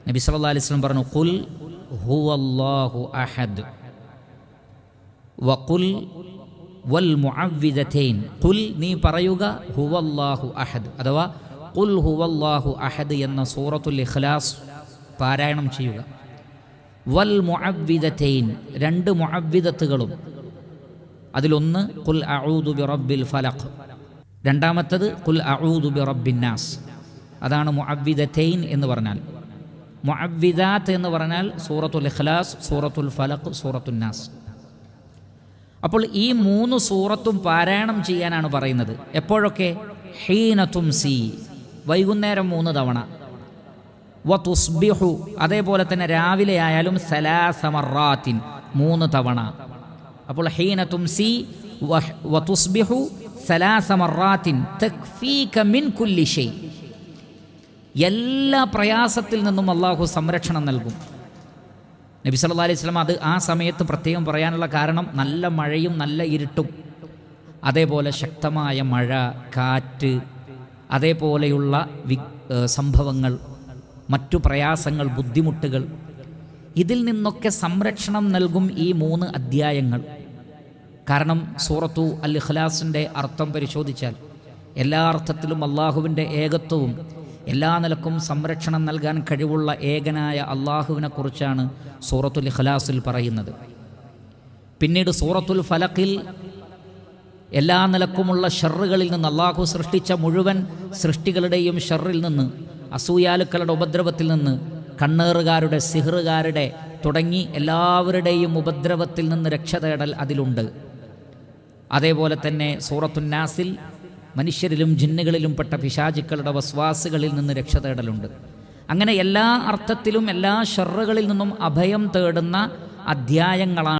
നബി സല്ലല്ലാഹു അലൈഹി വസല്ലം പറഞ്ഞു, ഖുൽ ഹുവല്ലാഹു അഹദ് വഖുൽ വൽ മുഅവ്വിദതൈൻ. ഖുൽ നീ പറയുക ഹുവല്ലാഹു അഹദ് അഥവാ ഖുൽ ഹുവല്ലാഹു അഹദ് എന്ന സൂറത്തുൽ ഇഖ്ലാസ് പാരായണം ചെയ്യുക. വൽ മുഅവ്വിദതൈൻ, രണ്ട് മുഅവ്വിദത്തുകളും. അതിലൊന്ന് ഖുൽ അഊദു ബിറബ്ബിൽ ഫലഖ്, രണ്ടാമത്തത് ഖുൽ അഊദു ബിറബ്ബിന്നാസ്. അതാണ് മുഅവ്വിദതൈൻ എന്ന് പറഞ്ഞാൽ. മുഅവ്വിദാത്ത് എന്ന് പറഞ്ഞാൽ സൂറത്തുൽ ഇഖ്ലാസ്, സൂറത്തുൽ ഫലഖ്, സൂറത്തുൻ നാസ്. അപ്പോൾ ഈ മൂന്ന് സൂറത്തും പാരായണം ചെയ്യാനാണ് പറയുന്നത്. എപ്പോഴൊക്കെ? ഹീന തുംസി, വൈകുന്നേരം 3 തവണ. വ തുസ്ബിഹു, അതേപോലെ തന്നെ രാവിലെ ആയാലും സലാസ മറാത്തിൻ, 3 തവണ. അപ്പോൾ ഹീന തുംസി വ തുസ്ബിഹു സലാസ മറാത്തിൻ തക്ഫീക മിൻ കുല്ലി ഷൈ. എല്ലാ പ്രയാസത്തിൽ നിന്നും അള്ളാഹു സംരക്ഷണം നൽകും. നബി സല്ലല്ലാഹു അലൈഹി വസല്ലം അത് ആ സമയത്ത് പ്രത്യേകം പറയാനുള്ള കാരണം, നല്ല മഴയും നല്ല ഇരുട്ടും, അതേപോലെ ശക്തമായ മഴ, കാറ്റ്, അതേപോലെയുള്ള സംഭവങ്ങൾ, മറ്റു പ്രയാസങ്ങൾ, ബുദ്ധിമുട്ടുകൾ, ഇതിൽ നിന്നൊക്കെ സംരക്ഷണം നൽകും ഈ 3 അധ്യായങ്ങൾ. കാരണം സൂറത്തു അൽ ഇഖ്ലാസിൻ്റെ അർത്ഥം പരിശോധിച്ചാൽ എല്ലാ അർത്ഥത്തിലും അള്ളാഹുവിൻ്റെ ഏകത്വവും എല്ലാ നിലക്കും സംരക്ഷണം നൽകാൻ കഴിവുള്ള ഏകനായ അള്ളാഹുവിനെ കുറിച്ചാണ് സൂറത്തുൽ ഇഖ്ലാസിൽ പറയുന്നത്. പിന്നീട് സൂറത്തുൽ ഫലഖിൽ എല്ലാ നിലക്കുമുള്ള ഷർറുകളിൽ നിന്ന്, അള്ളാഹു സൃഷ്ടിച്ച മുഴുവൻ സൃഷ്ടികളുടെയും ഷർറിൽ നിന്ന്, അസൂയാലുക്കളുടെ ഉപദ്രവത്തിൽ നിന്ന്, കണ്ണേറുകാരുടെ, സിഹ്റുകാരുടെ തുടങ്ങി എല്ലാവരുടെയും ഉപദ്രവത്തിൽ നിന്ന് രക്ഷ തേടൽ അതിലുണ്ട്. അതേപോലെ തന്നെ സൂറത്തുൻ നാസിൽ മനുഷ്യരിലും ജിന്നുകളിലും പെട്ട പിശാചുക്കളുടെ വസ്വാസുകളിൽ നിന്ന് രക്ഷ തേടലുണ്ട്. അങ്ങനെ എല്ലാ അർത്ഥത്തിലും എല്ലാ ഷർറുകളിൽ നിന്നും അഭയം തേടുന്ന അധ്യായങ്ങളാണ്